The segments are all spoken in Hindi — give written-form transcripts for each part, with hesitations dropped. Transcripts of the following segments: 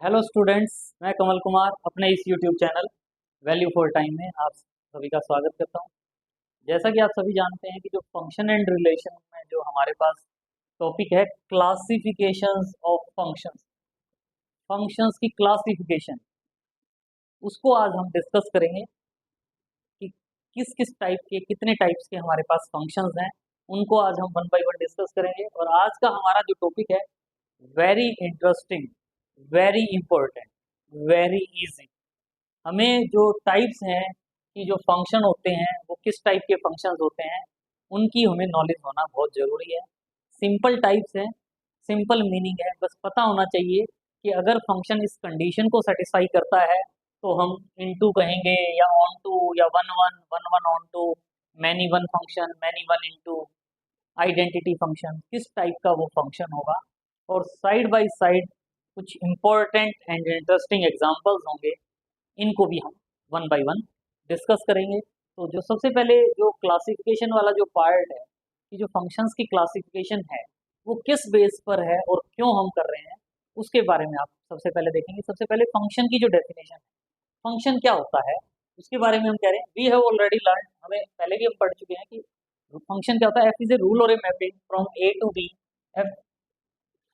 हेलो स्टूडेंट्स, मैं कमल कुमार अपने इस YouTube channel value for time में आप सभी का स्वागत करता हूं। जैसा कि आप सभी जानते हैं कि जो फंक्शन एंड रिलेशन में जो हमारे पास टॉपिक है क्लासिफिकेशंस ऑफ फंक्शंस, फंक्शंस की क्लासिफिकेशन, उसको आज हम डिस्कस करेंगे कि किस किस टाइप के कितने टाइप्स के हमारे पास फंक्शंस हैं। उनको आज हम वन बाय वन डिस्कस करेंगे और आज का हमारा जो टॉपिक है very interesting, very important, very easy. हमें जो टाइप्स हैं कि जो फंक्शन होते हैं वो किस टाइप के फंक्शंस होते हैं उनकी हमें नॉलेज होना बहुत ज़रूरी है। सिंपल टाइप्स हैं, सिंपल मीनिंग है, बस पता होना चाहिए कि अगर फंक्शन इस कंडीशन को सेटिस्फाई करता है तो हम इनटू कहेंगे या ऑन टू या one one one one onto, many one function, many one into, identity function, किस टाइप का वो फंक्शन होगा। और साइड बाय साइड कुछ इंपॉर्टेंट एंड इंटरेस्टिंग एग्जांपल्स होंगे, इनको भी हम वन बाय वन डिस्कस करेंगे। तो जो सबसे पहले जो क्लासिफिकेशन वाला जो पार्ट है कि जो फंक्शंस की क्लासिफिकेशन है वो किस बेस पर है और क्यों हम कर रहे हैं, उसके बारे में आप सबसे पहले देखेंगे। सबसे पहले फंक्शन की जो डेफिनेशन है, फंक्शन क्या होता है उसके बारे में हम कह रहे हैं। वी हैव ऑलरेडी लर्न, हमें पहले भी हम पढ़ चुके हैं कि फंक्शन क्या होता है। एफ इज ए रूल और a mapping from A to B. F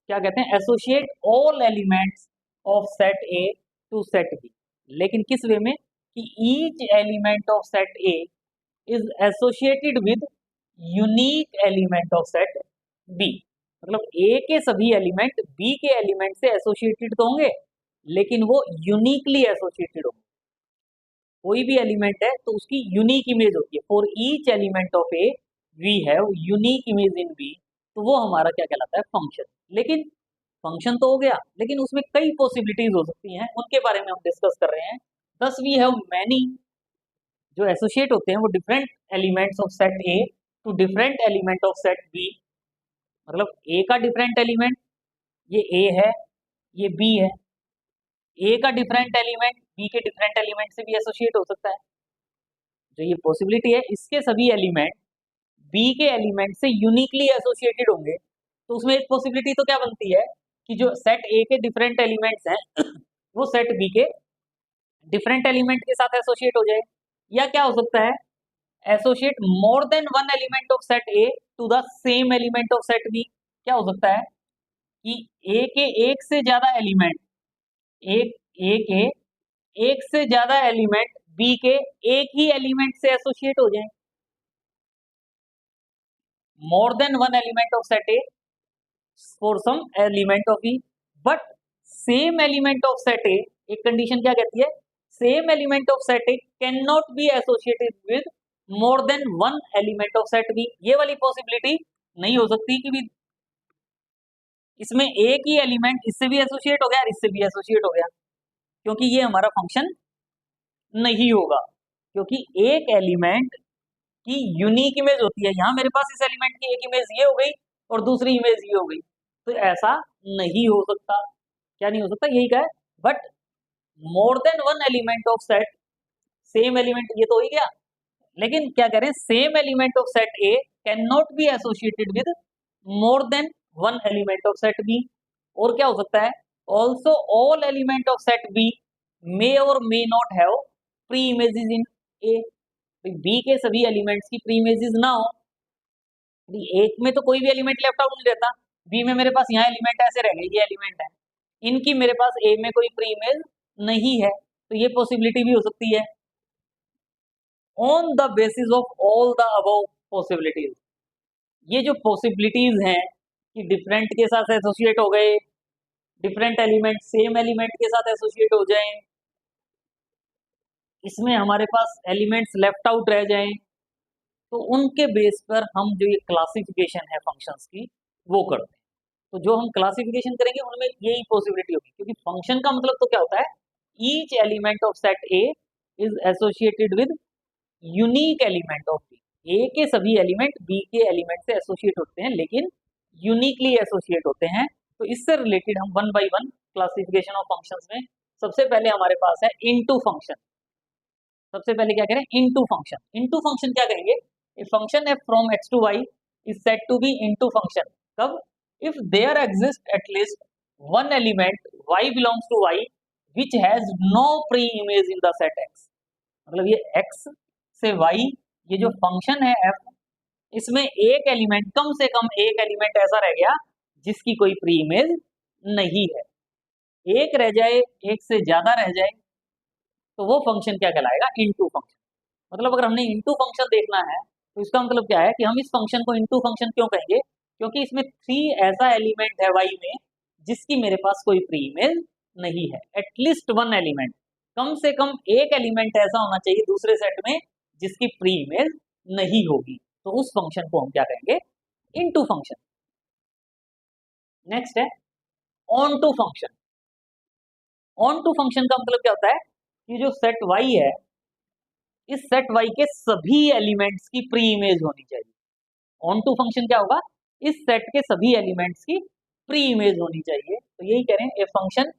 क्या कहते हैं, associate all elements of set A to set B. लेकिन किस वे में कि each element of set A is associated with unique element of set B. मतलब ए के सभी एलिमेंट बी के एलिमेंट से एसोसिएटेड तो होंगे लेकिन वो यूनिकली एसोसिएटेड होंगे। कोई भी एलिमेंट है तो उसकी यूनिक इमेज होती है। For each element of A we have unique image in B, तो वो हमारा क्या कहलाता है, फंक्शन। लेकिन फंक्शन तो हो गया, लेकिन उसमें कई पॉसिबिलिटीज हो सकती हैं, उनके बारे में हम डिस्कस कर रहे हैं। दस वी हैव मैनी जो एसोसिएट होते हैं वो different elements of set A to different element of set B. मतलब ए का डिफरेंट एलिमेंट, ये ए है, ये बी है। ए का डिफरेंट एलिमेंट बी के डिफरेंट एलिमेंट से भी एसोसिएट हो सकता है। जो ये पॉसिबिलिटी है, इसके सभी एलिमेंट बी के एलिमेंट से यूनिकली एसोसिएटेड होंगे। तो उसमें एक पॉसिबिलिटी तो क्या बनती है कि जो सेट ए के डिफरेंट एलिमेंट्स हैं वो सेट बी के डिफरेंट एलिमेंट के साथ एसोसिएट हो जाए। या क्या हो सकता है, associate more than one element of set A to the same element of set B. क्या हो सकता है कि ए के एक से ज्यादा एलिमेंट, एक ए के एक से ज्यादा एलिमेंट बी के एक ही एलिमेंट से एसोसिएट हो जाएं। More than one element of set A for some element of B, but same element of set A, एक कंडीशन क्या कहती है, same element of set A can not be associated with more than one element of set B. ये वाली पॉसिबिलिटी नहीं हो सकती कि भी इसमें एक ही एलिमेंट इससे भी एसोसिएट हो गया और इससे भी एसोसिएट हो गया, क्योंकि ये हमारा फंक्शन नहीं होगा। क्योंकि एक एलिमेंट की यूनिक इमेज होती है। यहाँ मेरे पास इस एलिमेंट की एक इमेज ये हो गई और दूसरी इमेज ये हो गई, तो ऐसा नहीं हो सकता। क्या नहीं हो सकता, यही का है। But more than one element of set, same element ये तो हो ही गया, लेकिन क्या कह रहे हैं, same element of set A can not be associated with more than one element of set B. और क्या हो सकता है, also all element of set B may और may not have preimages in A. B के सभी एलिमेंट्स की प्री इमेजेस ना हो। एक में तो कोई भी एलिमेंट लेफ्ट आउट नहीं रहता, बी में मेरे पास यहाँ एलिमेंट ऐसे रह गए, ये एलिमेंट है, इनकी मेरे पास ए में कोई प्री इमेज नहीं है, तो ये पॉसिबिलिटी भी हो सकती है। On the basis of all the above possibilities, ये जो पॉसिबिलिटीज हैं कि डिफरेंट के साथ एसोसिएट हो गए, डिफरेंट एलिमेंट सेम एलिमेंट के साथ एसोसिएट हो जाएं, इसमें हमारे पास एलिमेंट्स लेफ्ट आउट रह जाएं, तो उनके बेस पर हम जो ये क्लासिफिकेशन है फंक्शंस की वो करते हैं। तो जो हम क्लासिफिकेशन करेंगे उनमें यही पॉसिबिलिटी होगी, क्योंकि फंक्शन का मतलब तो क्या होता है, each element of set A is associated with unique element of B. A के सभी एलिमेंट बी के एलिमेंट से एसोसिएट होते हैं लेकिन यूनिकली एसोसिएट होते हैं। तो इससे रिलेटेड हम one by one classification of functions में सबसे पहले हमारे पास है इनटू फंक्शन। सबसे पहले क्या करें, इनटू फंक्शन। इनटू फंक्शन क्या करेंगे, a function F from x to Y is said to be into function कब, if there exist at least one element y belongs to y which has no preimage in the set x। मतलब ये x से y, ये जो फंक्शन है f, इसमें एक एलिमेंट, कम से कम एक एलिमेंट ऐसा रह गया जिसकी कोई प्री इमेज नहीं है। एक रह जाए, एक से ज्यादा रह जाए, तो वो फंक्शन क्या कहलाएगा? Into function. मतलब अगर हमने इनटू फंक्शन देखना है तो इसका मतलब क्या है कि हम इस फंक्शन को इनटू फंक्शन क्यों कहेंगे? क्योंकि इसमें 3 ऐसा एलिमेंट है y में जिसकी मेरे पास कोई प्री इमेज नहीं है। एटलीस्ट वन एलिमेंट, कम से कम एक एलिमेंट ऐसा होना चाहिए दूसरे सेट में जिसकी प्री इमेज नहीं होगी, तो उस फंक्शन को हम क्या कहेंगे? Into function. नेक्स्ट है onto function. Onto function का मतलब क्या होता है कि जो सेट y है, इस सेट y के सभी एलिमेंट्स की प्री इमेज होनी चाहिए। ऑन टू फंक्शन क्या होगा? इस सेट के सभी एलिमेंट्स की प्री इमेज होनी चाहिए। तो यही कह रहे हैं, a function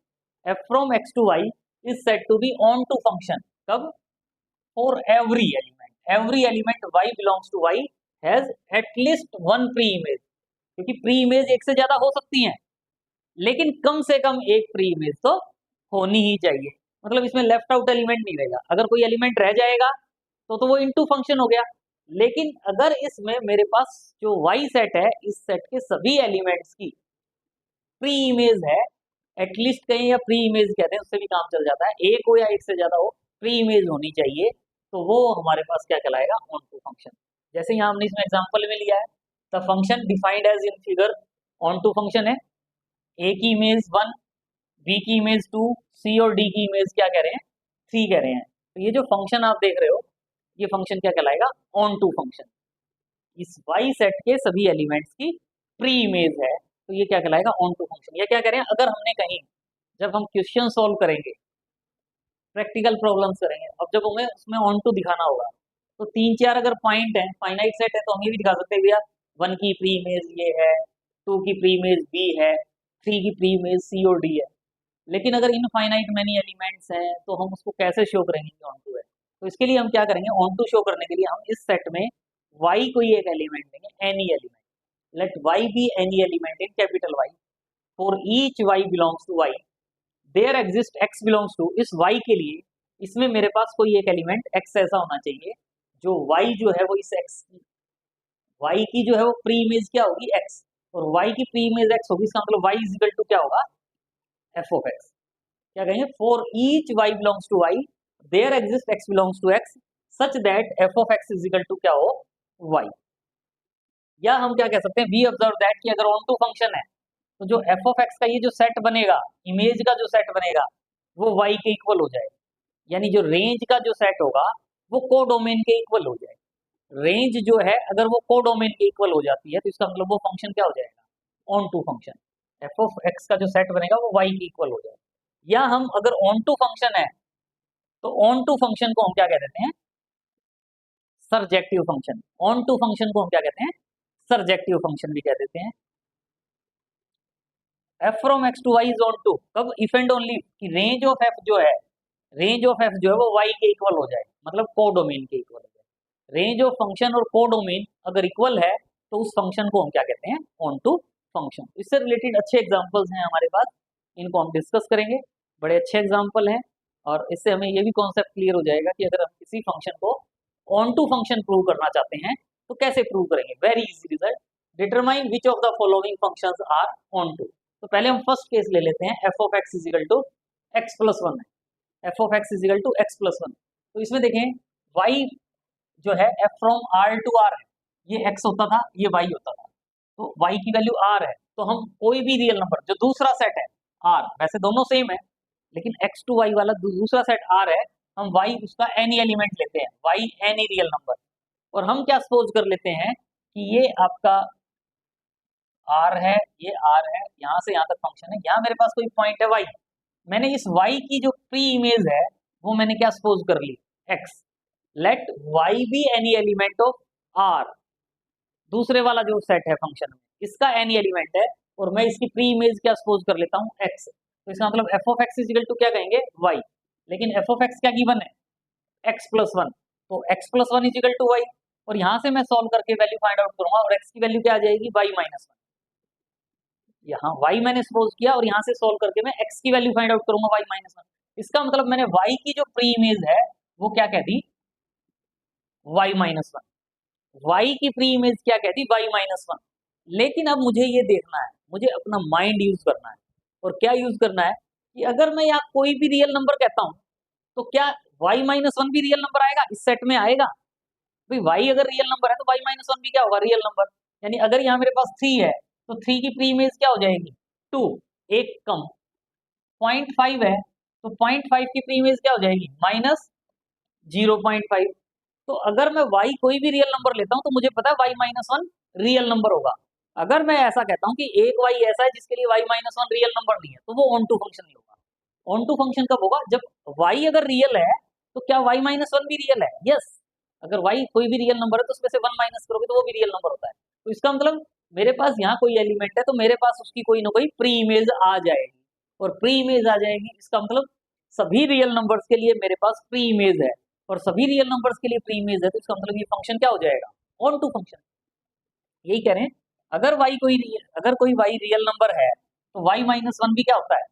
f from x to y is set to be onto function. कब? For every element y belongs to y has at least one preimage. क्योंकि प्री इमेज एक से ज्यादा हो सकती हैं, लेकिन कम से कम एक प्री इमेज तो होनी ही चाहिए। मतलब इसमें लेफ्ट आउट एलिमेंट नहीं रहेगा। अगर कोई एलिमेंट रह जाएगा तो वो इनटू फंक्शन हो गया। लेकिन अगर इसमें मेरे पास जो y सेट है, इस सेट के सभी एलिमेंट्स की प्री इमेज है, एटलीस्ट कहीं या प्री इमेज कहते हैं, उससे भी काम चल जाता है, एक हो या एक से ज्यादा हो, प्री इमेज होनी चाहिए, तो वो हमारे पास क्या कहलाएगा? Onto function. जैसे यहाँ हमने इसमें एग्जाम्पल में लिया है, the function defined as in figure onto function है। ए की इमेज 1, बी की इमेज 2, सी और डी की इमेज क्या कह रहे हैं? 3 कह रहे हैं। तो ये जो फंक्शन आप देख रहे हो, ये फंक्शन क्या कहलाएगा? Onto function. इस y सेट के सभी एलिमेंट्स की प्री इमेज है, तो ये क्या कहलाएगा? Onto function. ये क्या कह रहे हैं? अगर हमने कहीं, जब हम क्वेश्चन सॉल्व करेंगे, प्रैक्टिकल प्रॉब्लम्स करेंगे, अब जब हमें उसमें ऑन टू दिखाना होगा, तो 3-4 अगर पॉइंट है, फाइनाइट सेट है, तो हम ये भी दिखा सकते हैं भैया 1 की प्री इमेज ये है, 2 की प्री इमेज बी है, 3 की प्री इमेज सी और डी है। लेकिन अगर इनफाइनाइट मैनी एलिमेंट्स हैं तो हम उसको कैसे शो करेंगे कि ऑन टू है? तो इसके लिए हम क्या करेंगे? ऑन टू शो करने के लिए हम इस सेट में y कोई एक एलिमेंट देंगे, any element. Let y be any element in capital Y। For each y belongs to y there exist x belongs to, इस y के लिए इसमें मेरे पास कोई एक एलिमेंट x ऐसा होना चाहिए जो y जो है वो इस x की, y की जो है वो प्री इमेज क्या होगी? x। और y की प्री इमेज x होगी, इसका मतलब y इज इक्वल टू क्या होगा? f of x। क्या कहेंगे? For each y belongs to y there exist x belongs to x such that f of x is equal to क्या हो? y। या हम क्या कह सकते हैं? वी ऑब्जर्व दैट कि अगर ऑन टू फंक्शन है तो जो f ऑफ x का ये जो सेट बनेगा, इमेज का जो सेट बनेगा, वो y के इक्वल हो जाए। यानी जो रेंज का जो सेट होगा वो कोडोमेन के इक्वल हो जाए। रेंज जो है अगर वो कोडोमेन के इक्वल हो जाती है तो इसका मतलब वो फंक्शन क्या हो जाएगा? Onto function. f of x का जो सेट बनेगा वो y के इक्वल हो जाए। या हम अगर ऑन टू फंक्शन है तो ऑन टू फंक्शन को हम क्या कह देते हैं? सरजेक्टिव फंक्शन। ऑन टू फंक्शन को हम क्या कहते हैं? सरजेक्टिव फंक्शन भी कह देते हैं। f from x to y is onto कब? इफ एंड ओनली कि रेंज ऑफ f जो है, रेंज ऑफ f जो है वो y के इक्वल हो जाए, मतलब कोडोमेन के इक्वल हो जाए। रेंज ऑफ फंक्शन और कोडोमेन अगर इक्वल है तो उस फंक्शन को हम क्या कहते हैं? Onto function. इससे रिलेटेड अच्छे एग्जांपल्स हैं हमारे पास, इनको हम डिस्कस करेंगे। बड़े अच्छे एग्जांपल हैं, और इससे हमें ये भी कॉन्सेप्ट क्लियर हो जाएगा कि अगर हम किसी फंक्शन को ऑन टू फंक्शन प्रूव करना चाहते हैं तो कैसे प्रूव करेंगे? Very easy result. Determine which of the following functions are onto. तो पहले हम फर्स्ट केस ले लेते हैं, f of x is equal to x plus 1 है। f of x is equal to x plus 1। तो इसमें देखें y जो है f from r to r है, ये x होता था, ये y होता था, तो y की वैल्यू r है। तो हम कोई भी रियल नंबर, जो दूसरा सेट है r, वैसे दोनों सेम है लेकिन x टू y वाला दूसरा सेट r है, हम y उसका एनी एलिमेंट लेते हैं, y एनी रियल नंबर। और हम क्या सपोज कर लेते हैं कि ये आपका r है, ये r है, यहाँ से यहाँ तक फंक्शन है, यहाँ मेरे पास कोई पॉइंट है y। मैंने इस y की जो प्री इमेज है वो मैंने क्या सपोज कर ली? x। Let y be any element of r। दूसरे वाला जो सेट है फंक्शन में, इसका एनी एलिमेंट है, और मैं इसकी प्री इमेज क्या सपोज कर लेता हूँ? x। तो इसका मतलब f of x is equal to क्या कहेंगे? y। लेकिन f ऑफ x क्या गिवन है? x plus 1। तो x plus 1 is equal to y, और यहाँ से मैं सॉल्व करके वैल्यू फाइंड आउट करूंगा, और x की वैल्यू क्या आ जाएगी? y minus 1। यहाँ y मैंने सपोज किया और यहाँ से सोल्व करके मैं x की वैल्यू फाइंड आउट करूंगा y माइनस वन। इसका मतलब मैंने y की जो प्री इमेज है वो क्या कहती, y माइनस वन। y की प्री इमेज क्या कहती, y माइनस वन। लेकिन अब मुझे ये देखना है, मुझे अपना माइंड यूज करना है। और क्या यूज करना है कि अगर मैं यहाँ कोई भी रियल नंबर कहता हूँ तो क्या y माइनस वन भी रियल नंबर आएगा, इस सेट में आएगा। भाई y अगर रियल नंबर है तो y माइनस वन भी क्या होगा, रियल नंबर। यानी अगर यहाँ मेरे पास 3 है तो 3 की प्री इमेज क्या हो जाएगी, 2, एक कम। 0.5 है तो 0.5 की प्री इमेज क्या हो जाएगी, माइनस 0.5। तो अगर मैं y कोई भी रियल नंबर लेता हूँ तो मुझे पता है y minus one real number होगा। अगर मैं ऐसा कहता हूँ कि एक y ऐसा है जिसके लिए y minus one real number नहीं है तो वो ऑन टू फंक्शन नहीं होगा। ऑन टू फंक्शन कब होगा, जब y अगर रियल है तो क्या y माइनस वन भी रियल है, यस। अगर y कोई भी रियल नंबर है तो उसमें से वन माइनस करोगे तो वो भी रियल नंबर होता है। तो इसका मतलब मेरे पास यहाँ कोई एलिमेंट है तो मेरे पास उसकी कोई ना कोई प्री इमेज आ जाएगी। और प्री इमेज आ जाएगी इसका मतलब सभी रियल नंबर्स के लिए मेरे पास प्री इमेज है। और सभी रियल नंबर्स के लिए प्री इमेज है तो इसका मतलब ये फंक्शन क्या हो जाएगा, ऑन टू फंक्शन। यही कह रहे हैं, अगर कोई y रियल नंबर है तो y माइनस वन भी क्या होता है,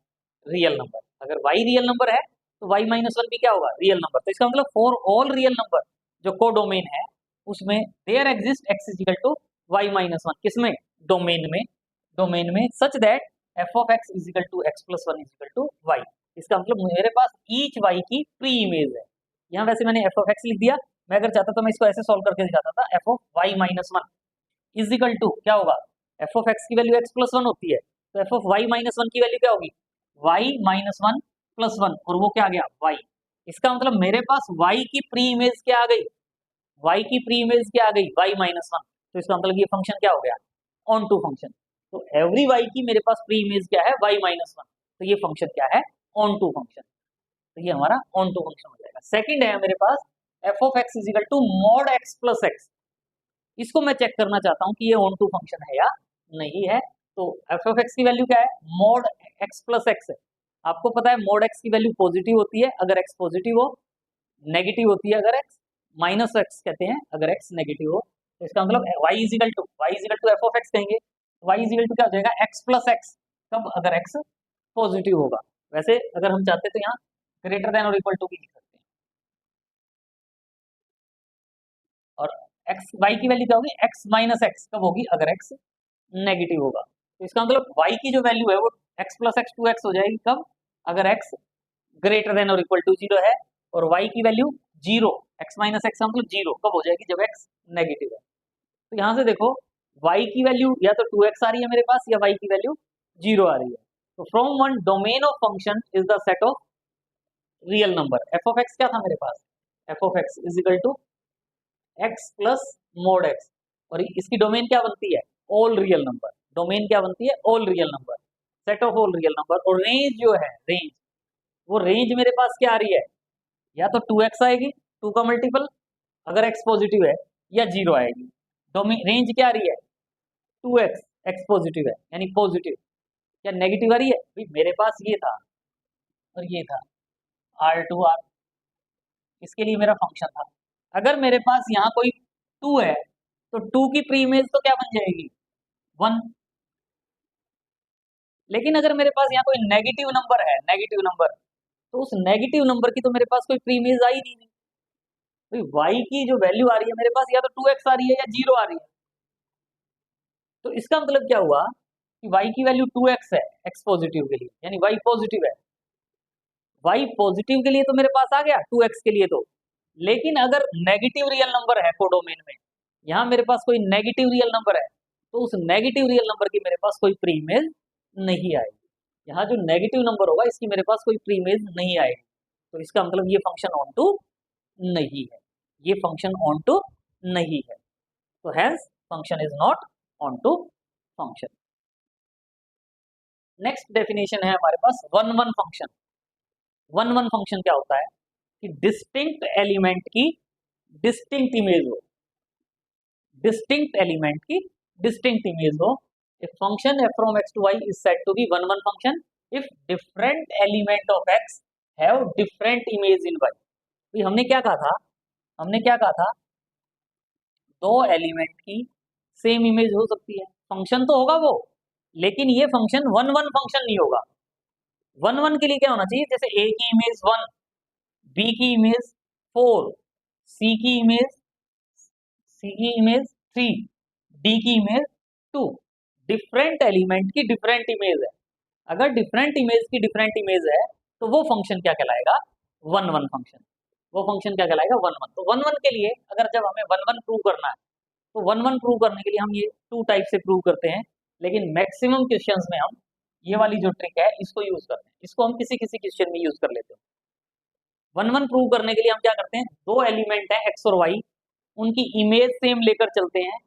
रियल नंबर। अगर y रियल नंबर है तो y माइनस वन भी क्या होगा, रियल नंबर। तो इसका मतलब फॉर ऑल रियल नंबर जो कोडोमेन है उसमें there exist x is equal to y minus one, किसमें, डोमेन में such that f of x is equal to x plus one is equal to y। इसका मतलब मेरे पास ईच y की प्री इमेज है। यहाँ वैसे मैंने f ऑफ x लिख दिया, मैं अगर चाहता तो मैं इसको ऐसे सॉल्व करके दिखाता था, f of y minus one is equal to क्या होगा, f ऑफ x की वैल्यू x प्लस वन होती है तो f of y minus one की वैल्यू क्या होगी, y minus one plus one, और वो क्या आ गया, y। इसका मतलब मेरे पास y की प्री इमेज क्या आ गई, y की प्री इमेज क्या आ गई, y माइनस वन। तो इसका मतलब ये फंक्शन क्या हो गया, ऑन टू फंक्शन। तो एवरी y की मेरे पास प्री इमेज क्या है, y माइनस वन। तो ये फंक्शन क्या है, ऑन टू फंक्शन। तो ये हमारा ऑन टू फंक्शन हो जाएगा। सेकंड है मेरे पास f of x is equal to mod x plus x. इसको मैं चेक करना चाहता हूँ कि ये ऑन टू फंक्शन है या नहीं है। तो f ऑफ x की वैल्यू क्या है, मॉड x प्लस एक्स है। आपको पता है मॉड x की वैल्यू पॉजिटिव होती है अगर x पॉजिटिव हो, नेगेटिव होती है अगर x माइनस एक्स कहते हैं अगर x नेगेटिव हो। तो इसका मतलब y is equal to f of x कहेंगे। y इज इक्वल टू क्या हो जाएगा, x प्लस एक्स, कब, अगर x पॉजिटिव होगा। वैसे अगर हम चाहते तो यहाँ ग्रेटर देन और इक्वल टू भी लिख सकते हैं। और x y की वैल्यू क्या होगी, x माइनस एक्स कब होगी, अगर x नेगेटिव होगा। तो इसका मतलब y की जो वैल्यू है वो x plus x two x हो जाएगी, कब, अगर x ग्रेटर देन और इक्वल टू जीरो है। और y की वैल्यू जीरो, x माइनस एक्स का मतलब जीरो कब हो जाएगी, जब x नेगेटिव है। तो यहाँ से देखो y की वैल्यू या तो 2x आ रही है मेरे पास या y की वैल्यू जीरो आ रही है। तो from one domain of function is the set of real number. f of x क्या था मेरे पास, f of x is equal to x plus mod x, और इसकी डोमेन क्या बनती है, ऑल रियल नंबर। डोमेन क्या बनती है, all real number, set of all real number. और रेंज जो है, रेंज, वो रेंज मेरे पास क्या आ रही है, या तो 2x आएगी, 2 का मल्टीपल अगर x पॉजिटिव है, या जीरो आएगी। डोमेन रेंज क्या आ रही है, 2x, x पॉजिटिव है यानी पॉजिटिव, या नेगेटिव आ रही है। भाई मेरे पास ये था और ये था R2R, इसके लिए मेरा फंक्शन था। अगर मेरे पास यहाँ कोई 2 है तो 2 की प्री इमेज तो क्या बन जाएगी, 1। लेकिन अगर मेरे पास यहाँ कोई नेगेटिव नंबर है, नेगेटिव नंबर, तो उस नेगेटिव नंबर की तो मेरे पास कोई प्री इमेज आई नहीं। भाई y की जो वैल्यू आ रही है मेरे पास या तो 2x आ रही है या जीरो आ रही है। तो इसका मतलब क्या हुआ कि y की वैल्यू 2x है x पॉजिटिव के लिए, यानी y पॉजिटिव है। y पॉजिटिव के लिए तो मेरे पास आ गया 2x के लिए तो। लेकिन अगर नेगेटिव रियल नंबर है कोडोमेन में, यहाँ मेरे पास कोई नेगेटिव रियल नंबर है, तो उस नेगेटिव रियल नंबर की मेरे पास कोई प्री इमेज नहीं आएगी। यहाँ जो नेगेटिव नंबर होगा इसकी मेरे पास कोई प्री इमेज नहीं आएगी। तो इसका मतलब ये फंक्शन ऑन टू नहीं है, ये फंक्शन ऑन टू नहीं है। तो hence function is not onto function. Next definition है हमारे पास one one function. One one function क्या होता है कि डिस्टिंक्ट एलिमेंट की डिस्टिंक्ट इमेज हो, डिस्टिंक्ट एलिमेंट की डिस्टिंक्ट इमेज हो। If function f from x to y is said to be one one function if different element of x have different image in y। तो हमने क्या कहा था, हमने क्या कहा था, दो एलिमेंट की सेम इमेज हो सकती है, फंक्शन तो होगा वो, लेकिन ये फंक्शन वन वन फंक्शन नहीं होगा। वन वन के लिए क्या होना चाहिए, जैसे ए की इमेज 1, बी की इमेज 4, सी की इमेज 3, डी की इमेज 2। डिफरेंट एलिमेंट की डिफरेंट इमेज है। अगर डिफरेंट इमेज की डिफरेंट इमेज है तो वो फंक्शन क्या कहलाएगा, वन वन फंक्शन। वो फंक्शन क्या कहलाएगा, वन वन। तो वन वन के लिए अगर जब हमें वन वन प्रूव करना है तो वन वन प्रूव करने के लिए हम ये टू टाइप से प्रूव करते हैं, लेकिन मैक्सिमम क्वेश्चंस में हम ये वाली जो ट्रिक है इसको यूज करते हैं। इसको हम किसी किसी क्वेश्चन में यूज कर लेते हैं। वन वन प्रूव करने के लिए हम क्या करते हैं, दो एलिमेंट है एक्स और वाई, उनकी इमेज सेम लेकर चलते हैं,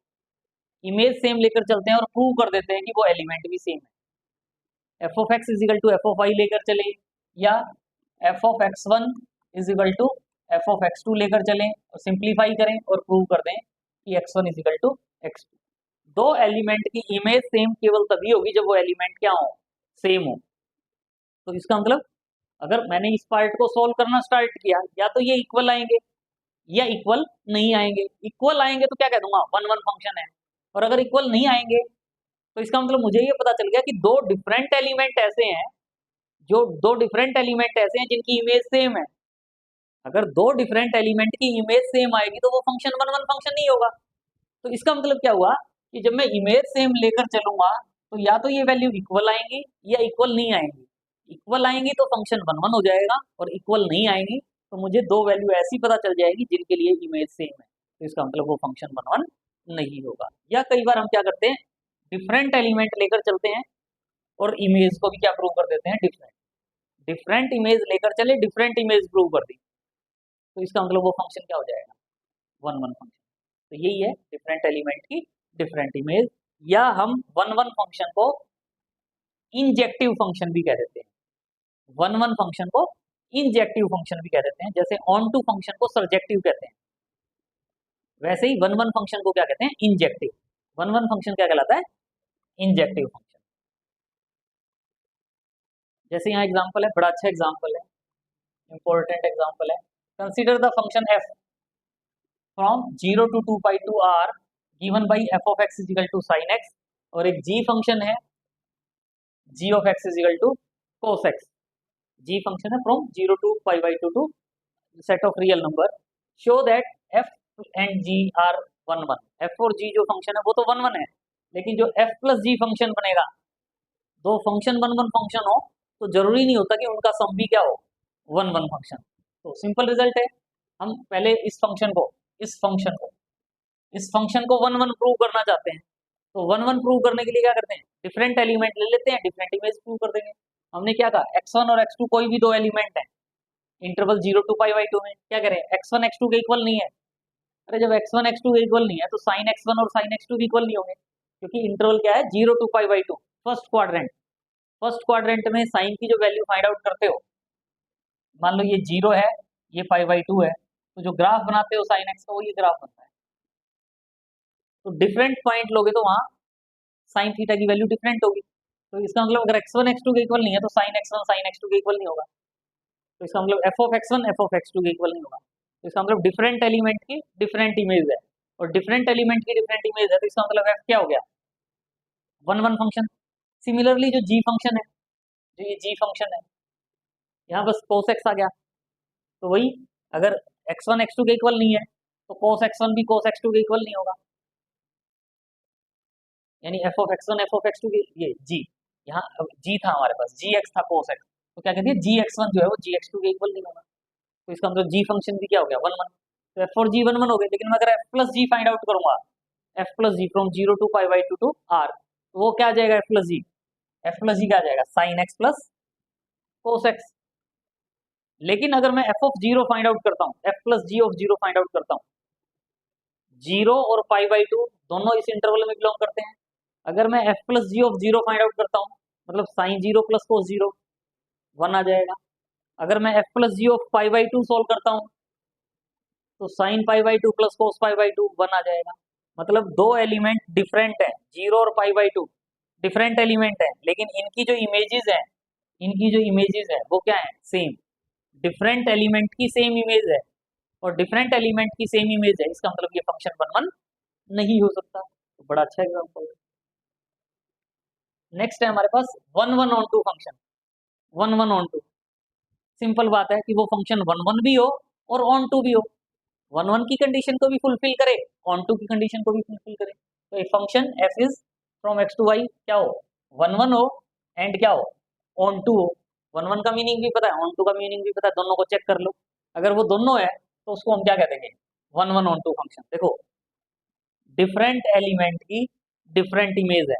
इमेज सेम लेकर चलते हैं और प्रूव कर देते हैं कि वो एलिमेंट भी सेम है। F of x is equal to f of y लेकर चले, या f of x one is equal to f of x two लेकर चलें और सिंप्लीफाई करें और प्रूव कर दें कि x one is equal to x two. दो एलिमेंट की इमेज सेम केवल तभी होगी जब वो एलिमेंट क्या हो, सेम हो। तो इसका मतलब अगर मैंने इस पार्ट को सोल्व करना स्टार्ट किया, या तो ये इक्वल आएंगे या इक्वल नहीं आएंगे। इक्वल आएंगे तो क्या कह दूंगा, वन वन फंक्शन है। और अगर इक्वल नहीं आएंगे तो इसका मतलब मुझे ये पता चल गया कि दो डिफरेंट एलिमेंट ऐसे हैं, जो दो डिफरेंट एलिमेंट ऐसे हैं जिनकी इमेज सेम है। अगर दो डिफरेंट एलिमेंट की इमेज सेम आएगी तो वो फंक्शन वन वन फंक्शन नहीं होगा। तो इसका मतलब क्या हुआ कि जब मैं इमेज सेम लेकर चलूंगा तो या तो ये वैल्यू इक्वल आएंगी या इक्वल नहीं आएंगी। इक्वल आएंगी तो फंक्शन वन वन हो जाएगा, और इक्वल नहीं आएंगी तो मुझे दो वैल्यू ऐसी पता चल जाएगी जिनके लिए इमेज सेम है, तो इसका मतलब वो फंक्शन वन वन नहीं होगा। या कई बार हम क्या करते हैं, डिफरेंट एलिमेंट लेकर चलते हैं और इमेज को भी क्या प्रूव कर देते हैं, डिफरेंट। डिफरेंट इमेज लेकर चले, डिफरेंट इमेज प्रूव कर दी, तो इसका मतलब वो फंक्शन क्या हो जाएगा, वन वन फंक्शन। तो यही है डिफरेंट एलिमेंट की डिफरेंट इमेज, या हम वन वन फंक्शन को इंजेक्टिव फंक्शन भी कह देते हैं। वन वन फंक्शन को इंजेक्टिव फंक्शन भी कह देते हैं, जैसे ऑन टू फंक्शन को सरजेक्टिव कहते हैं, वैसे ही वन वन फंक्शन को क्या कहते हैं, इंजेक्टिव। वन वन फंक्शन क्या कहलाता है, इंजेक्टिव फंक्शन। जैसे यहाँ एग्जांपल है, बड़ा अच्छा एग्जांपल है, इंपॉर्टेंट एग्जांपल है। Consider the function f from 0 to 2 pi to r given by f of x is equal to sin x, और एक g फंक्शन है g of x is equal to cos x। g function है from 0 to pi by 2 to set of real number, show that f and g are 1 1। f और g जो फंक्शन है वो तो 1 1 है, लेकिन जो f plus g फंक्शन बनेगा, दो फंक्शन 1 1 फंक्शन हो तो जरूरी नहीं होता कि उनका सम भी क्या हो, 1 1 फंक्शन। तो सिंपल रिजल्ट है, हम पहले इस फंक्शन को इस फंक्शन को 1 1 प्रूव करना चाहते हैं, तो 1 1 प्रूव करने के लिए क्या करते हैं, डिफरेंट एलिमेंट ले लेते हैं, डिफरेंट इमेज प्रूव कर देंगे। हमने क्या कहा, x1 और x2 कोई भी दो एलिमेंट है इंटरवल 0 to पाई बाई 2 में, क्या करें, x1 x2 के इक्वल नहीं है। अरे जब x1 x2 के इक्वल नहीं है तो sin x1 और sin x2 भी इक्वल नहीं होंगे, क्योंकि इंटरवल क्या है, 0 to pi by 2, first quadrant. First quadrant में साइन की जो वैल्यू फाइंड आउट करते हो, मान लो ये 0 है, ये पाई बाई 2 है, तो जो ग्राफ बनाते हो साइन एक्स का वो ये ग्राफ बनता है। तो डिफरेंट पॉइंट लोगे तो वहाँ साइन थीटा की वैल्यू डिफरेंट होगी। तो इसका मतलब अगर x1 x2 के इक्वल नहीं है तो साइन x1 साइन x2 के इक्वल नहीं होगा। तो इसका मतलब f of x1 f of x2 के इक्वल नहीं होगा। तो इसका मतलब डिफरेंट एलिमेंट की डिफरेंट इमेज है, और डिफरेंट एलिमेंट की डिफरेंट इमेज है, तो इसका मतलब f क्या हो गया, वन वन फंक्शन। सिमिलरली जो g फंक्शन है, जो ये g फंक्शन है, यहाँ बस cos x आ गया, तो वही अगर x1 x2 के इक्वल नहीं है तो cos x1 भी cos x2 के इक्वल नहीं होगा, यानी f of x1 f of x2 के ये g, यहाँ g था हमारे पास, gx था cos x, तो क्या कहते हैं gx1 जो है वो gx2 के इक्वल नहीं होगा। तो इसका मतलब g फंक्शन भी क्या हो गया, वन वन। तो f और g वन वन हो गए, लेकिन मैं अगर f plus g find out करूंगा, f प्लस जी फ्रॉम 0 to pi by 2 to r, तो वो क्या आ जाएगा, f प्लस जी क्या आ जाएगा, sign x plus cos x। लेकिन अगर मैं f ऑफ 0 फाइंड आउट करता हूँ, f plus g of 0 find out करता हूँ, 0 और पाई बाई 2 दोनों इस इंटरवल में बिलोंग करते हैं। अगर मैं f plus g of 0 find out करता हूँ, मतलब साइन 0 प्लस कोस 0 1 आ जाएगा। अगर मैं f plus g of pi by 2 solve करता हूँ तो sine pi by 2 plus cos pi by 2 1 आ जाएगा। मतलब दो एलिमेंट डिफरेंट है, 0 और पाई बाई 2 डिफरेंट एलिमेंट है, लेकिन इनकी जो इमेजेस है वो क्या है, सेम। डिफरेंट एलिमेंट की सेम इमेज है और डिफरेंट एलिमेंट की सेम इमेज है, इसका मतलब ये फंक्शन वन वन नहीं हो सकता। तो बड़ा अच्छा एग्जांपल है। नेक्स्ट है हमारे पास one one onto function. One one onto, simple बात है कि वो फंक्शन वन वन भी हो और ऑन टू भी हो, वन वन की कंडीशन को भी फुलफिल करे, ऑन टू की कंडीशन को भी फुलफिल करे। तो एक function f is from x to y क्या हो, वन वन हो एंड क्या हो, ऑन टू हो। वन वन का मीनिंग भी पता है, ऑन टू का मीनिंग भी पता है, दोनों को चेक कर लो। अगर वो दोनों है तो उसको हम क्या कह देंगे, one one onto function. देखो, डिफरेंट एलिमेंट की डिफरेंट इमेज है,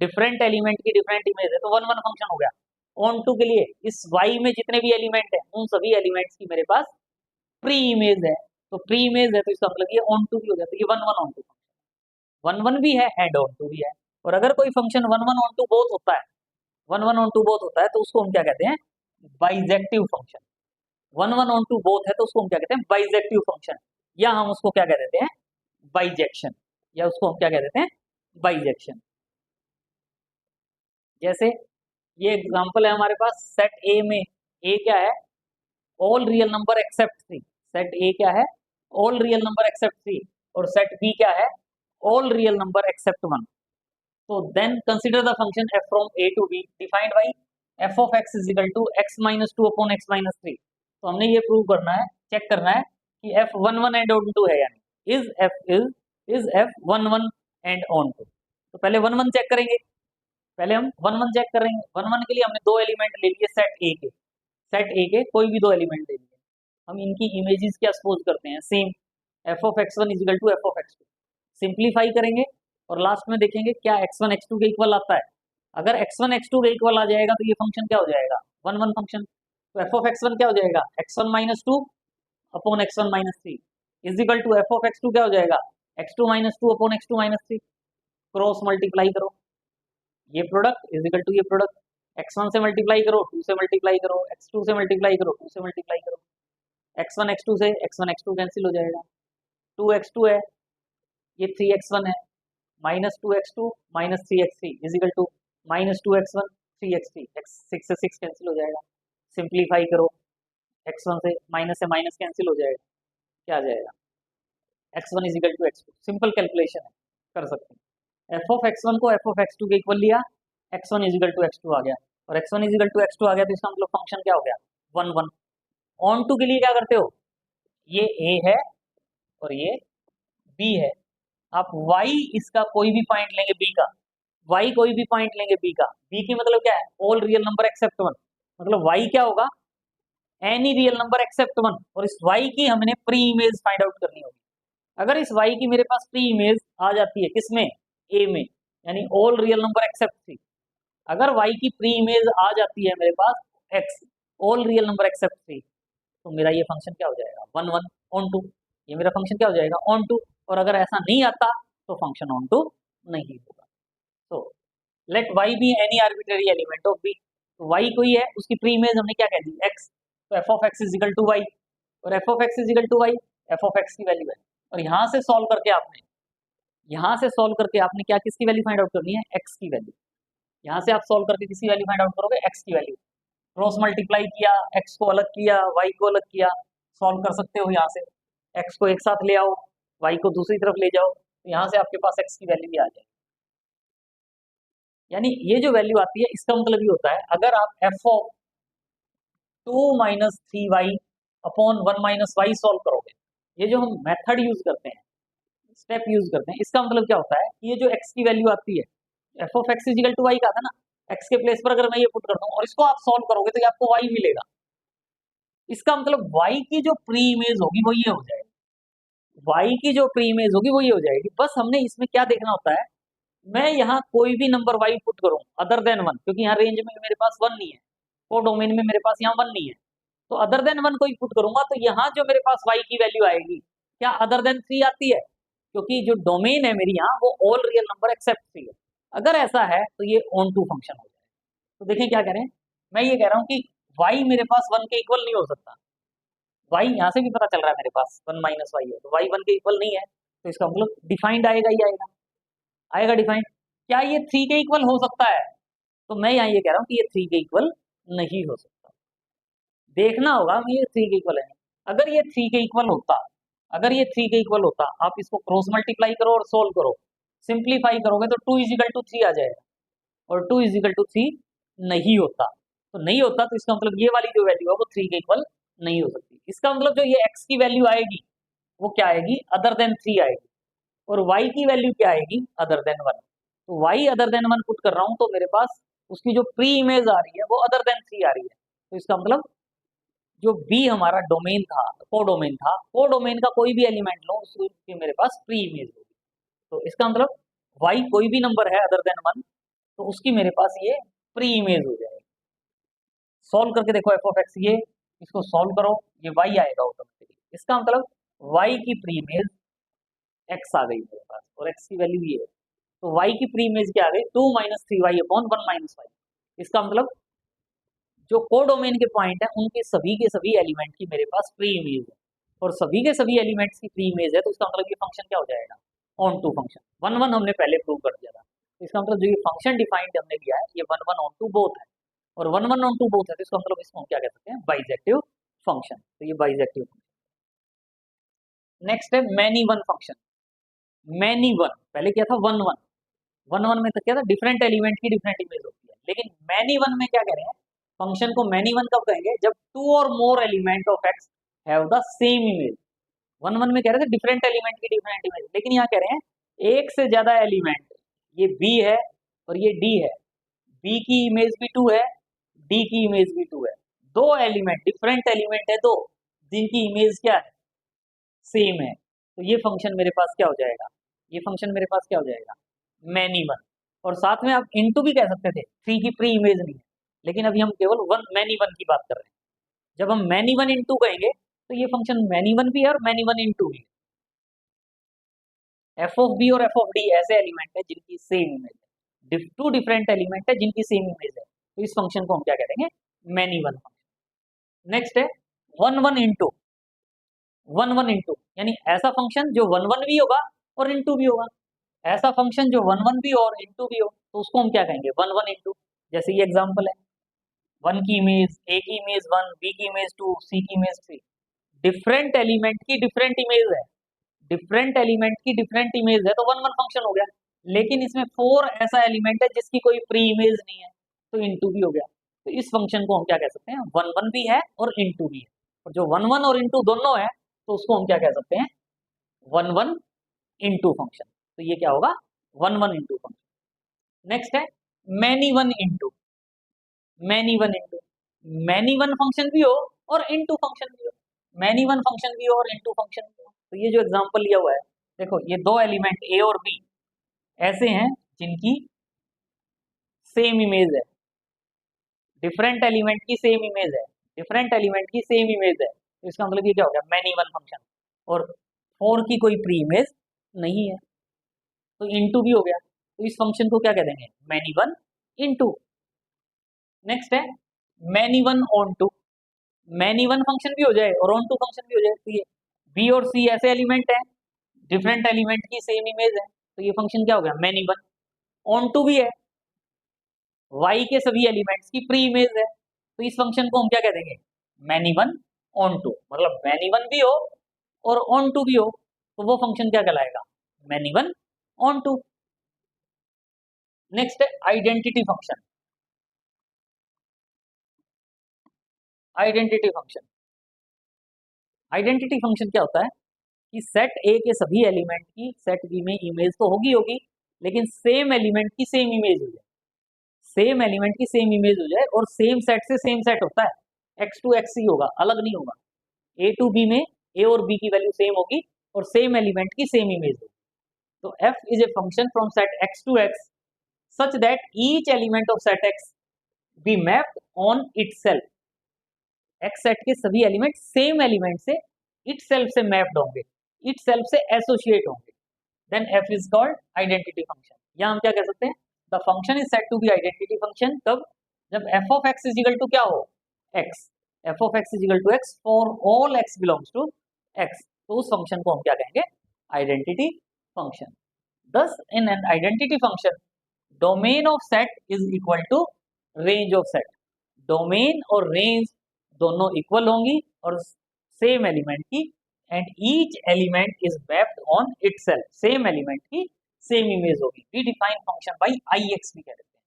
डिफरेंट एलिमेंट की डिफरेंट इमेज है, तो वन वन फंक्शन हो गया। ऑन टू के लिए इस वाई में जितने भी एलिमेंट है उन सभी एलिमेंट्स की मेरे पास प्री इमेज है, तो प्री इमेज है तो इसका मतलब ये ऑन टू भी हो गया, तो ये one one onto, one one भी है एंड ऑन टू भी है। और अगर कोई function one one onto both होता है, one one onto both होता है तो उसको हम क्या कहते हैं, bijective function. One one onto both है तो उसको हम क्या कहते हैं, बाइजेक्टिव फंक्शन, या हम उसको क्या कह देते हैं, बाइजेक्शन, या उसको हम क्या कह देते हैं, बाइजेक्शन। जैसे ये एग्जांपल है हमारे पास, सेट ए में ए क्या है, all real number except three. Set A क्या है, all real number except three, और सेट बी क्या है, all real number except one. तो then consider the function f from a to b defined by f of x is equal to x minus two upon x minus three. तो हमने ये प्रूव करना है, चेक करना है कि f one one and onto है, यानी is f one one and onto. तो पहले वन वन चेक करेंगे, पहले हम वन वन चेक करेंगे। वन वन के लिए हमने दो एलिमेंट ले लिए सेट ए के, सेट ए के कोई भी दो एलिमेंट ले लिए, हम इनकी इमेजेस क्या सपोज करते हैं, same f of x1 is equal to f of x2। Simplify करेंगे और लास्ट में देखेंगे क्या x1 x2 के इक्वल आता है। अगर x1 x2 के इक्वल आ जाएगा तो ये फंक्शन क्या हो जाएगा, वन वन फंक्शन। तो f ऑफ x1 क्या हो जाएगा, x1 minus two upon x1 minus three is equal to f of x2 क्या हो जाएगा, x2 minus two upon x2 minus three. Cross multiply करो, ये प्रोडक्ट इज इक्वल टू ये प्रोडक्ट, x1 से मल्टीप्लाई करो, 2 से मल्टीप्लाई करो, x2 से मल्टीप्लाई करो, 2 से मल्टीप्लाई करो, x1 x2 से x1 x2 कैंसिल हो जाएगा, 2x2 है, ये 3x1 है, minus 2x2 minus 3x3 is equal to minus 2x1 3x3, six से सिक्स कैंसिल हो जाएगा। सिंप्लीफाई करो, x1 से माइनस कैंसिल हो जाएगा, क्या आ जाएगा, x1 is equal to x2। Simple calculation है, कर सकते हैं। f ऑफ x1 को f ऑफ x2 के इक्वल लिया, x1 is equal to x2 आ गया, और x1 is equal to x2 आ गया तो इसका मतलब फंक्शन क्या हो गया, वन वन। ऑन टू के लिए क्या करते हो, ये a है और ये b है, आप y इसका कोई भी पॉइंट लेंगे b का, y कोई भी पॉइंट लेंगे b का, b की मतलब क्या है, all real number except one, मतलब y क्या होगा, any real number except one. और इस y की हमने प्री इमेज फाइंड आउट करनी होगी। अगर इस y की मेरे पास प्री इमेज आ जाती है किसमें, a में, यानी all real number except three, अगर y की प्री इमेज आ जाती है मेरे पास x, all real number except three, तो मेरा ये फंक्शन क्या हो जाएगा, वन वन ऑन टू, ये मेरा फंक्शन क्या हो जाएगा, ऑन टू। और अगर ऐसा नहीं आता तो फंक्शन ऑन टू नहीं होगा। तो let y be any arbitrary element of b, तो y कोई है, उसकी प्री इमेज हमने क्या कह दी, x, तो f of x is equal to y, और f of x is equal to y, f of x की वैल्यू है। और यहाँ से सॉल्व करके आपने, यहाँ से सॉल्व करके आपने क्या, किसकी वैल्यू फाइंड आउट करनी है, x की वैल्यू। यहाँ से आप सॉल्व करके किसी वैल्यू फाइंड आउट करोगे, x की वैल्यू, क्रॉस मल्टीप्लाई किया, x को अलग किया, y को अलग किया, सॉल्व कर सकते हो। यहाँ से x को एक साथ ले आओ, y को दूसरी तरफ ले जाओ, तो यहाँ से आपके पास x की वैल्यू भी आ जाएगी। यानी ये जो वैल्यू आती है इसका मतलब ये होता है, अगर आप f of two minus three y upon one minus y solve करोगे, ये जो हम मेथड यूज करते हैं, स्टेप यूज करते हैं, इसका मतलब क्या होता है, ये जो x की वैल्यू आती है, f of x equal to y का था ना, x के प्लेस पर अगर मैं ये पुट करता हूँ और इसको आप सॉल्व करोगे तो ये आपको y मिलेगा। इसका मतलब y की जो प्री इमेज होगी वो ये हो जाएगी, y की जो प्री इमेज होगी वो ये हो जाएगी। बस हमने इसमें क्या देखना होता है, मैं यहाँ कोई भी नंबर y पुट करूँ अदर देन वन, क्योंकि यहाँ रेंज में मेरे पास वन नहीं है, को डोमेन में मेरे पास यहाँ वन नहीं है, तो अदर देन वन कोई पुट करूंगा तो यहाँ जो मेरे पास y की वैल्यू आएगी क्या अदर देन थ्री आती है, क्योंकि जो डोमेन है मेरी यहाँ वो all real number except three है। अगर ऐसा है तो ये ऑन टू फंक्शन हो जाए। तो देखें क्या करें, मैं ये कह रहा हूँ कि y मेरे पास वन के इक्वल नहीं हो सकता, y यहाँ से भी पता चल रहा है मेरे पास वन माइनस वाई है, तो y वन के इक्वल नहीं है, तो इसका मतलब डिफाइंड आएगा ही आएगा, आएगा डिफाइंड। क्या ये थ्री के इक्वल हो सकता है, तो मैं यहाँ ये कह रहा हूँ कि ये थ्री के इक्वल नहीं हो सकता। देखना होगा ये थ्री के इक्वल है, अगर ये थ्री के इक्वल होता, अगर ये थ्री के इक्वल होता, आप इसको क्रॉस मल्टीप्लाई करो और सोल्व करो, सिंप्लीफाई करोगे तो टू इजिकल टू थ्री आ जाएगा, और 2 इज इक्वल टू 3 नहीं होता, तो नहीं होता तो इसका मतलब ये वाली जो वैल्यू है वो 3 के इक्वल नहीं हो सकती। इसका मतलब जो ये x की वैल्यू आएगी वो क्या आएगी, अदर देन 3 आएगी, और y की वैल्यू क्या आएगी, अदर देन 1। तो y अदर देन 1 पुट कर रहा हूँ तो मेरे पास उसकी जो प्री इमेज आ रही है वो अदर देन 3 आ रही है। तो इसका मतलब जो b हमारा डोमेन था, कोडोमेन था, कोडोमेन का कोई भी एलिमेंट लो उसकी मेरे पास प्री इमेज होगी। तो इसका मतलब y कोई भी नंबर है अदर देन 1 तो उसकी मेरे पास ये प्री इमेज हो जाएगी। सॉल्व करके देखो एफ ऑफ एक्स, ये इसको सॉल्व करो, ये y आएगा ऑटोमेटिकली। इसका मतलब y की प्री इमेज x आ गई मेरे पास, और x की वैल्यू ये है, तो y की प्री इमेज क्या आ गई, 2 minus three y upon 1 minus y. इसका मतलब जो कोडोमेन के पॉइंट है उनके सभी के सभी एलिमेंट की मेरे पास प्री इमेज है, और सभी के सभी एलिमेंट्स की प्री इमेज है, तो इसका मतलब ये फंक्शन क्या हो जाएगा, ऑन टू फंक्शन। 1 1 हमने पहले प्रूव कर दिया था, तो इसका मतलब जो ये फंक्शन डिफाइंड हमने लिया है ये 1 1 ऑन टू बोथ है, और 1 1 ऑन टू बोथ है, तो इसका मतलब इसको हम क्या कह सकते हैं, बाइजेक्टिव फंक्शन। तो ये बाइजेक्टिव फंक्शन। नेक्स्ट है many one function. Many one, पहले क्या था, 1 1, 1 1 में तो क्या था, डिफरेंट एलिमेंट की डिफरेंट इमेज होती है, लेकिन मैनी वन में क्या कह रहे हैं, फंक्शन को मैनी वन कब कहेंगे, जब 2 और मोर element of x have the same image. 1 1 में कह रहे थे डिफरेंट एलिमेंट की डिफरेंट इमेज, लेकिन यहाँ कह रहे हैं एक से ज्यादा एलिमेंट, ये बी है और ये डी है, बी की इमेज भी 2 है, डी की इमेज भी 2 है, दो एलिमेंट, डिफरेंट एलिमेंट है दो, जिनकी इमेज क्या है, सेम है। तो ये फंक्शन मेरे पास क्या हो जाएगा, ये फंक्शन मेरे पास क्या हो जाएगा, मैनी वन। और साथ में आप इनटू भी कह सकते थे, 3 की प्री इमेज नहीं है, लेकिन अभी हम केवल वन मैनी वन की बात कर रहे हैं। जब हम मैनी वन इंटू कहेंगे तो ये फंक्शन मैनी वन भी है और मैनी वन इंटू भी है। एफ ऑफ बी और एफ ऑफ डी ऐसे एलिमेंट है जिनकी सेम इमेज है, टू डिफरेंट एलिमेंट है जिनकी सेम इमेज है, तो इस फंक्शन को हम क्या कहेंगे, मैनी वन फंक्शन। नेक्स्ट है वन वन इंटू, 1 1 इंटू, यानी ऐसा फंक्शन जो 1 1 भी होगा और इंटू भी होगा, ऐसा फंक्शन जो 1 1 भी हो और इंटू भी हो, तो उसको हम क्या कहेंगे, 1 1 इंटू। जैसे ये एग्जांपल है, 1 की इमेज, ए की इमेज 1, बी की इमेज 2, सी की इमेज 3, डिफरेंट एलिमेंट की डिफरेंट इमेज है, डिफरेंट एलिमेंट की डिफरेंट इमेज है, तो 1 1 फंक्शन हो गया। लेकिन इसमें 4 ऐसा एलिमेंट है जिसकी कोई प्री इमेज नहीं है, तो इंटू भी हो गया। तो इस फंक्शन को हम क्या कह सकते हैं, 1 1 भी है और इंटू भी है, और जो 1 1 और इंटू दोनों है तो उसको हम क्या कह सकते हैं, 1 1 इंटू फंक्शन। तो ये क्या होगा, 1 1 इंटू फंक्शन। नेक्स्ट है many one into, many one into, many one function भी हो और इंटू फंक्शन भी हो, मैनी वन फंक्शन भी हो और इंटू फंक्शन भी हो। तो ये जो एग्जांपल लिया हुआ है, देखो ये दो एलिमेंट ए और बी ऐसे हैं जिनकी सेम इमेज है, डिफरेंट एलिमेंट की सेम इमेज है, डिफरेंट एलिमेंट की सेम इमेज है, तो इसका मतलब ये क्या हो गया, मैनी वन फंक्शन, और 4 की कोई प्री इमेज नहीं है, तो इंटू भी हो गया। तो इस फंक्शन को क्या कह देंगे, मैनी वन इंटू। नेक्स्ट है many one onto, many one function भी हो जाए और ऑन टू फंक्शन भी हो जाए, तो ये बी और सी ऐसे एलिमेंट है, डिफरेंट एलिमेंट की सेम इमेज है, तो ये फंक्शन क्या हो गया, मैनी वन। ऑन टू भी है, y के सभी एलिमेंट्स की प्री इमेज है, तो इस फंक्शन को हम क्या कह देंगे, मैनी वन ऑन टू। मतलब मैनी वन भी हो और ऑन टू भी हो, तो वो फंक्शन क्या कहलाएगा, many one onto. Next है identity function. Identity function, identity function क्या होता है कि सेट ए के सभी एलिमेंट की सेट बी में इमेज तो होगी होगी, लेकिन सेम एलिमेंट की सेम इमेज हो जाए, सेम एलिमेंट की सेम इमेज हो जाए, और सेम सेट से सेम सेट होता है, एक्स टू एक्स ही होगा, अलग नहीं होगा। ए टू बी में ए और बी की वैल्यू सेम होगी और सेम एलिमेंट की सेम इमेज होगी। तो f is a function from set x to x such that each element of set x be mapped on itself। x set के सभी एलिमेंट सेम एलिमेंट से itself से मैप्ड होंगे, itself से एसोसिएट होंगे, देन f इज कॉल्ड आइडेंटिटी फंक्शन। या हम क्या कह सकते हैं, the function is set to be identity function कब, जब f of x is equal to क्या हो, x, f of x is equal to x for all x belongs to x, तो उस फंक्शन को हम क्या कहेंगे, identity function. Thus, in an identity function, domain of set is equal to range of set। Domain और रेंज दोनों इक्वल होंगी और सेम एलिमेंट की, and each element is mapped on itself, same element की सेम इमेज होगी। We define function by I X भी कह देते हैं।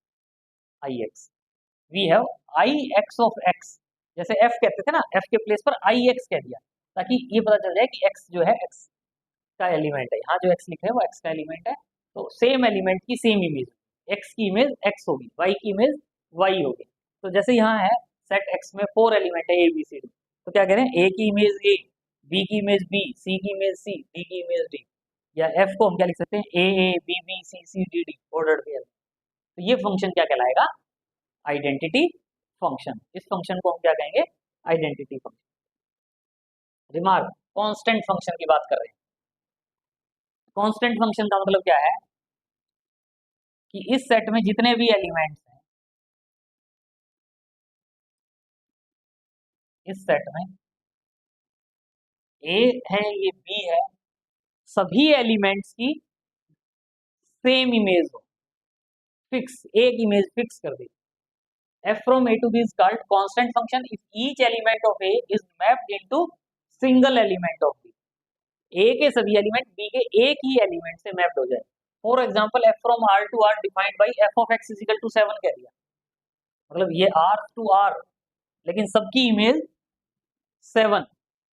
I X, we have I X of X, जैसे एफ कहते थे ना, एफ के प्लेस पर आई एक्स कह दिया ताकि ये पता चल जाए कि एक्स जो है एक्स का एलिमेंट है, यहाँ जो एक्स लिखा है वो एक्स का एलिमेंट है। तो सेम एलिमेंट की सेम इमेज, एक्स की इमेज एक्स होगी, वाई की इमेज वाई होगी। तो जैसे यहाँ है सेट एक्स में 4 एलिमेंट है ए बी सी डी, तो क्या करें, ए की इमेज ए, बी की इमेज बी, सी की इमेज सी, डी की इमेज डी, या एफ को हम क्या लिख सकते हैं, A B B C C D D order pair. तो ये फंक्शन क्या कहलाएगा, आइडेंटिटी फंक्शन। इस फंक्शन को हम क्या कहेंगे, identity function. Remark, constant function की बात कर रहे हैं। कांस्टेंट फंक्शन का मतलब क्या है कि इस सेट में जितने भी एलिमेंट्स हैं, इस सेट में ए है, ये बी है, सभी एलिमेंट्स की सेम इमेज हो, फिक्स, एक इमेज फिक्स कर दी। f from a to b is called constant function if each element of a is mapped into single element of b। a के सभी एलिमेंट b के एक ही एलिमेंट से मैप्ड हो जाए। For example f from r to r defined by f of x is equal to 7 कह दिया, मतलब ये r to r, लेकिन सबकी इमेज 7।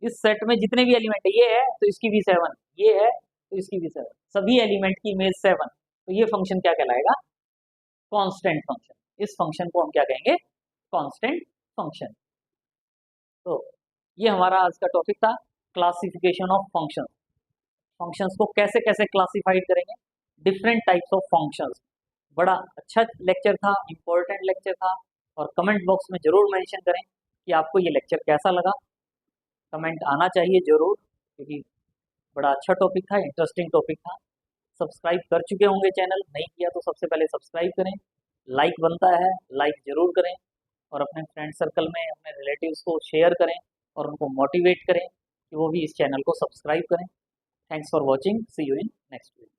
इस सेट में जितने भी एलिमेंट है, ये है तो इसकी भी 7, ये है तो इसकी भी 7, सभी एलिमेंट की इमेज 7। तो ये फंक्शन क्या कहलाएगा, कांस्टेंट फंक्शन। इस फंक्शन को हम क्या कहेंगे, कांस्टेंट फंक्शन। तो ये हमारा आज का टॉपिक था, क्लासिफिकेशन ऑफ फंक्शंस। फंक्शंस को कैसे कैसे क्लासिफाइड करेंगे, डिफरेंट टाइप्स ऑफ फंक्शंस। बड़ा अच्छा लेक्चर था, इंपॉर्टेंट लेक्चर था, और कमेंट बॉक्स में जरूर मेंशन करें कि आपको ये लेक्चर कैसा लगा। कमेंट आना चाहिए जरूर, क्योंकि बड़ा अच्छा टॉपिक था, इंटरेस्टिंग टॉपिक था। सब्सक्राइब कर चुके होंगे चैनल, नहीं किया तो सबसे पहले सब्सक्राइब करें, लाइक बनता है, लाइक जरूर करें, और अपने फ्रेंड सर्कल में अपने रिलेटिव्स को शेयर करें और उनको मोटिवेट करें कि वो भी इस चैनल को सब्सक्राइब करें। Thanks for watching, see you in next video.